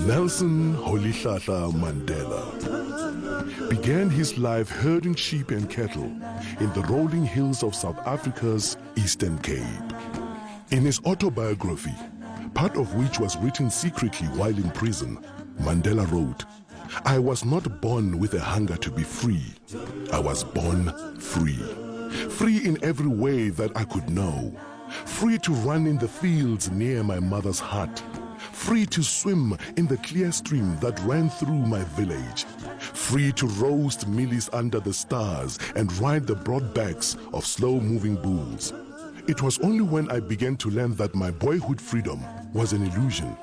Nelson Rolihlahla Mandela began his life herding sheep and cattle in the rolling hills of South Africa's Eastern Cape. In his autobiography, part of which was written secretly while in prison, Mandela wrote, "I was not born with a hunger to be free. I was born free. Free in every way that I could know. Free to run in the fields near my mother's hut. Free to swim in the clear stream that ran through my village. Free to roast mealies under the stars and ride the broad backs of slow-moving bulls. It was only when I began to learn that my boyhood freedom was an illusion,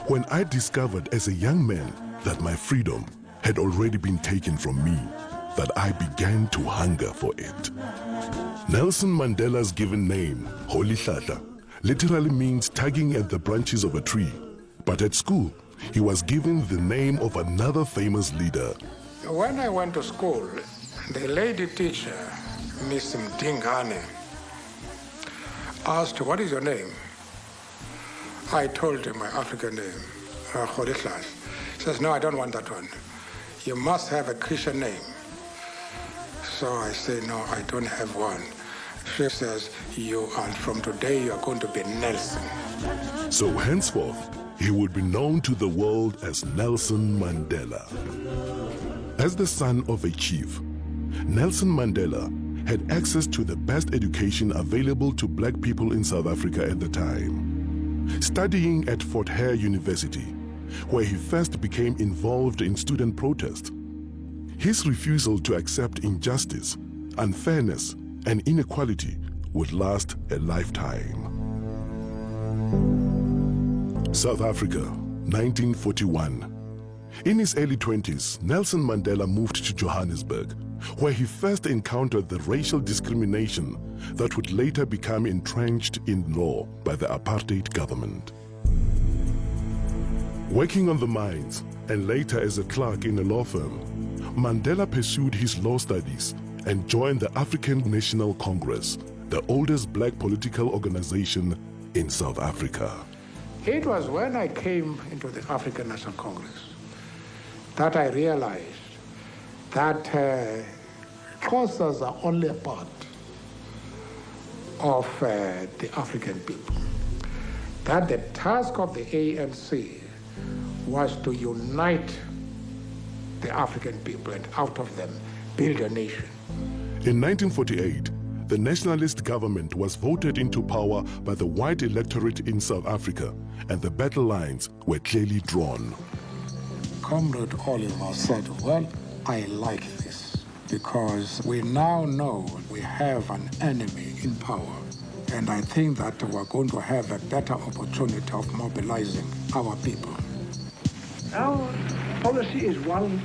when I discovered as a young man that my freedom had already been taken from me, that I began to hunger for it." Nelson Mandela's given name, Rolihlahla, literally means tugging at the branches of a tree. But at school, he was given the name of another famous leader. When I went to school, the lady teacher, Miss Mdingane, asked, "What is your name?" I told her my African name, Rolihlahla. She says, "No, I don't want that one. You must have a Christian name." So I say, "No, I don't have one." She says, from today, you are going to be Nelson." So henceforth, he would be known to the world as Nelson Mandela. As the son of a chief, Nelson Mandela had access to the best education available to black people in South Africa at the time. Studying at Fort Hare University, where he first became involved in student protest, his refusal to accept injustice, unfairness, and inequality would last a lifetime. South Africa, 1941. In his early 20s, Nelson Mandela moved to Johannesburg, where he first encountered the racial discrimination that would later become entrenched in law by the apartheid government. Working on the mines, and later as a clerk in a law firm, Mandela pursued his law studies and joined the African National Congress, the oldest black political organization in South Africa. It was when I came into the African National Congress that I realized that Xhosas are only a part of the African people. That the task of the ANC was to unite the African people and out of them build a nation. In 1948, the nationalist government was voted into power by the white electorate in South Africa, and the battle lines were clearly drawn. Comrade Oliver said, "Well, I like this because we now know we have an enemy in power, and I think that we're going to have a better opportunity of mobilizing our people." Our policy is one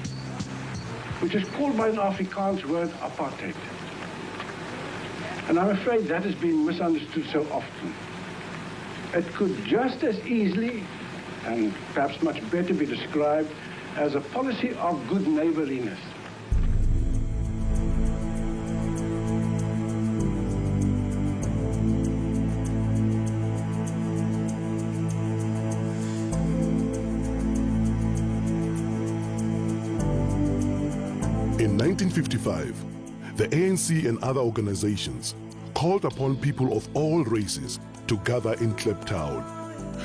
which is called by an Afrikaans word apartheid. And I'm afraid that has been misunderstood so often. It could just as easily, and perhaps much better, be described as a policy of good neighborliness. In 1955, the ANC and other organizations called upon people of all races to gather in Kliptown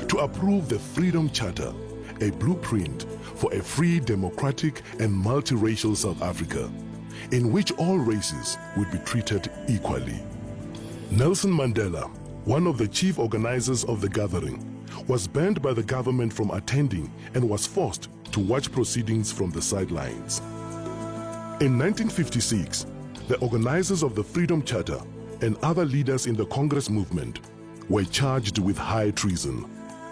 to approve the Freedom Charter, a blueprint for a free, democratic, and multiracial South Africa, in which all races would be treated equally. Nelson Mandela, one of the chief organizers of the gathering, was banned by the government from attending and was forced to watch proceedings from the sidelines. In 1956, the organizers of the Freedom Charter and other leaders in the Congress movement were charged with high treason.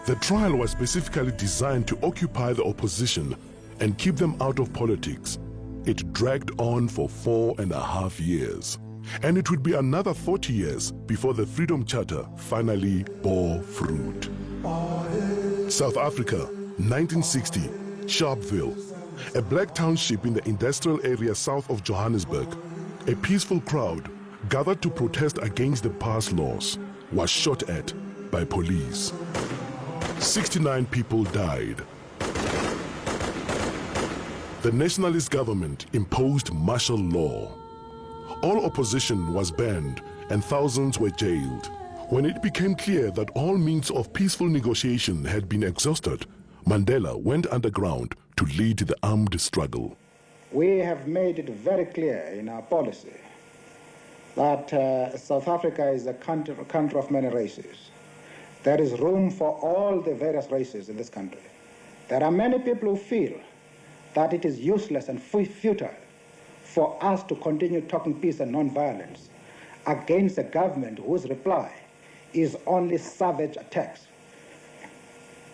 The trial was specifically designed to occupy the opposition and keep them out of politics. It dragged on for 4.5 years, and it would be another 40 years before the Freedom Charter finally bore fruit. South Africa, 1960, Sharpeville, a black township in the industrial area south of Johannesburg. A peaceful crowd gathered to protest against the past laws, was shot at by police. 69 people died. The nationalist government imposed martial law. All opposition was banned and thousands were jailed. When it became clear that all means of peaceful negotiation had been exhausted, Mandela went underground to lead the armed struggle. We have made it very clear in our policy that South Africa is a country of many races. There is room for all the various races in this country. There are many people who feel that it is useless and futile for us to continue talking peace and non-violence against a government whose reply is only savage attacks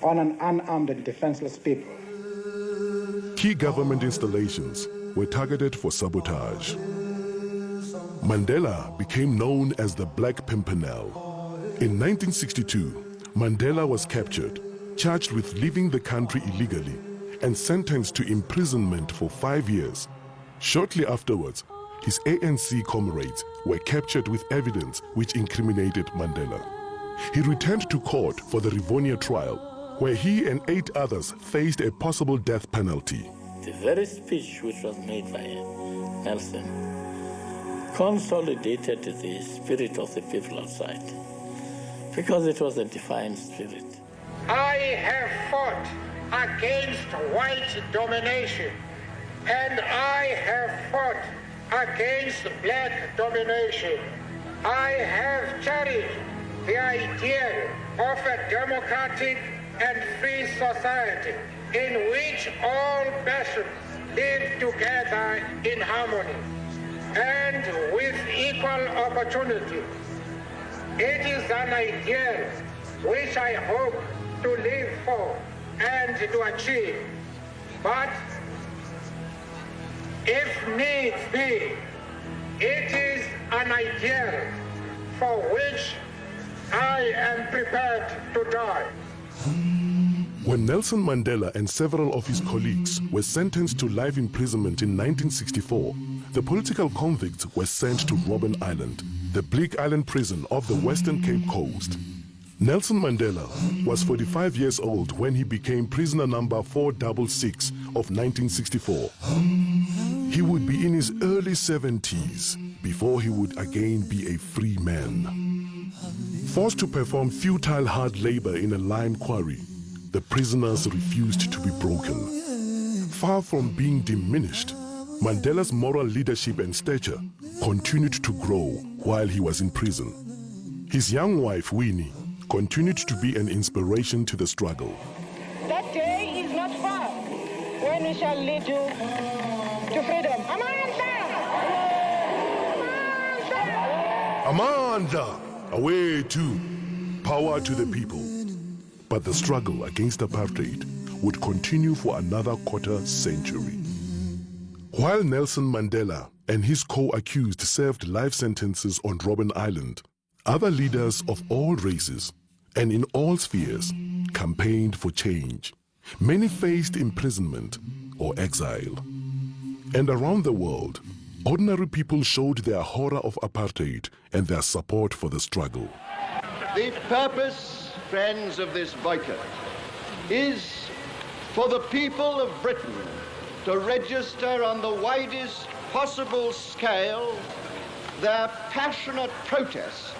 on an unarmed and defenseless people. Key government installations were targeted for sabotage. Mandela became known as the Black Pimpernel. In 1962, Mandela was captured, charged with leaving the country illegally, and sentenced to imprisonment for 5 years. Shortly afterwards, his ANC comrades were captured with evidence which incriminated Mandela. He returned to court for the Rivonia trial, where he and 8 others faced a possible death penalty. The very speech which was made by Nelson consolidated the spirit of the people outside, because it was a defiant spirit. I have fought against white domination, and I have fought against black domination. I have cherished the idea of a democratic and free society in which all nations live together in harmony and with equal opportunity. It is an ideal which I hope to live for and to achieve. But if needs be, it is an ideal for which I am prepared to die. When Nelson Mandela and several of his colleagues were sentenced to life imprisonment in 1964, the political convicts were sent to Robben Island, the bleak island prison off the Western Cape Coast. Nelson Mandela was 45 years old when he became prisoner number 466 of 1964. He would be in his early 70s before he would again be a free man. Forced to perform futile hard labor in a lime quarry, the prisoners refused to be broken. Far from being diminished, Mandela's moral leadership and stature continued to grow while he was in prison. His young wife, Winnie, continued to be an inspiration to the struggle. That day is not far when we shall lead you to freedom. Amanda! Away to power to the people. But the struggle against apartheid would continue for another quarter century. While Nelson Mandela and his co-accused served life sentences on Robben Island, other leaders of all races and in all spheres campaigned for change. Many faced imprisonment or exile. And around the world, ordinary people showed their horror of apartheid and their support for the struggle. The purpose, friends, of this boycott is for the people of Britain to register on the widest possible scale their passionate protest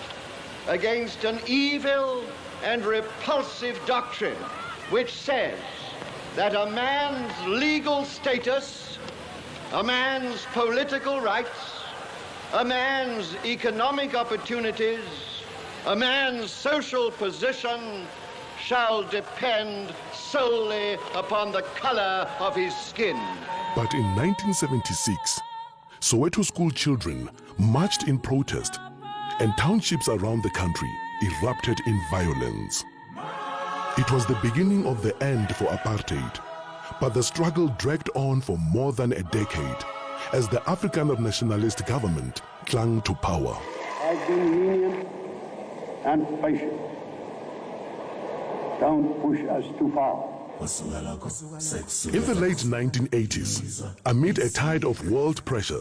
against an evil and repulsive doctrine which says that a man's legal status, a man's political rights, a man's economic opportunities, a man's social position shall depend solely upon the color of his skin. But in 1976, Soweto school children marched in protest, and townships around the country erupted in violence. It was the beginning of the end for apartheid, but the struggle dragged on for more than a decade as the Afrikaner nationalist government clung to power. I've been lenient and patient. Don't push us too far. In the late 1980s, amid a tide of world pressure,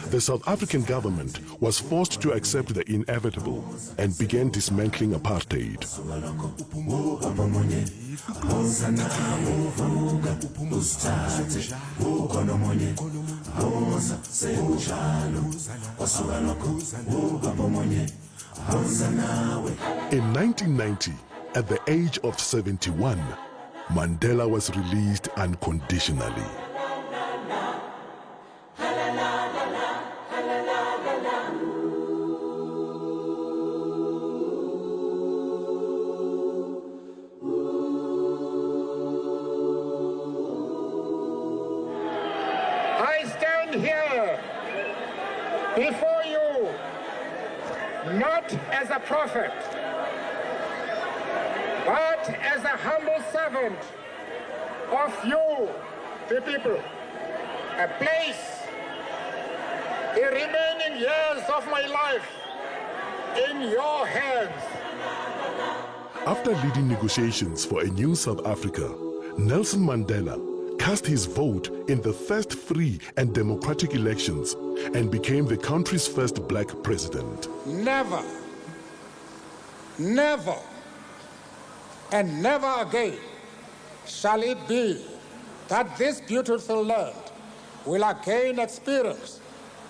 the South African government was forced to accept the inevitable and began dismantling apartheid. In 1990, at the age of 71, Mandela was released unconditionally. I stand here before you not as a prophet, but as a humble servant of you, the people. I place the remaining years of my life in your hands. After leading negotiations for a new South Africa, Nelson Mandela cast his vote in the first free and democratic elections and became the country's first black president. Never, never, and never again shall it be that this beautiful land will again experience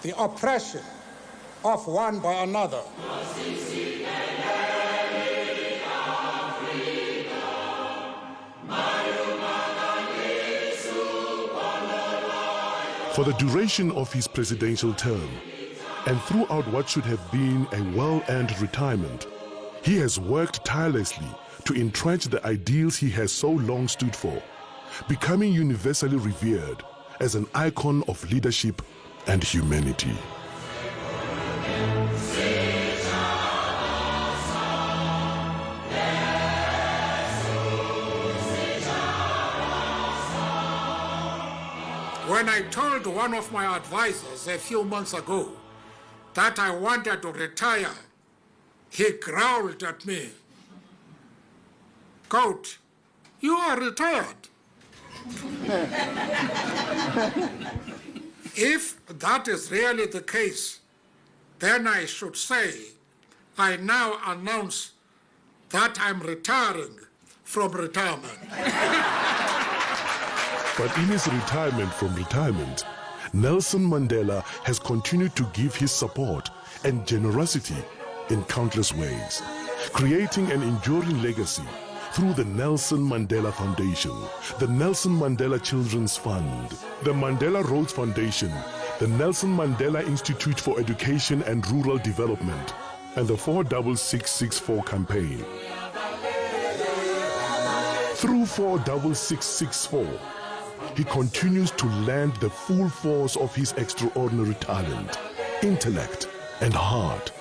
the oppression of one by another. For the duration of his presidential term, and throughout what should have been a well-earned retirement, he has worked tirelessly to entrench the ideals he has so long stood for, becoming universally revered as an icon of leadership and humanity. When I told one of my advisors a few months ago that I wanted to retire, he growled at me, "Quote, you are retired." If that is really the case, then I should say, I now announce that I'm retiring from retirement. But in his retirement from retirement, Nelson Mandela has continued to give his support and generosity in countless ways, creating an enduring legacy through the Nelson Mandela Foundation, the Nelson Mandela Children's Fund, the Mandela Roads Foundation, the Nelson Mandela Institute for Education and Rural Development, and the 46664 campaign. Through 46664, he continues to lend the full force of his extraordinary talent, intellect, and heart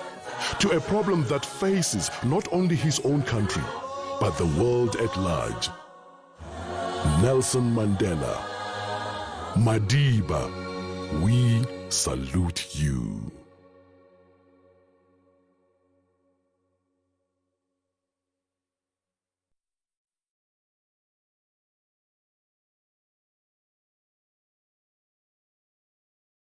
to a problem that faces not only his own country, but the world at large. Nelson Mandela, Madiba, we salute you.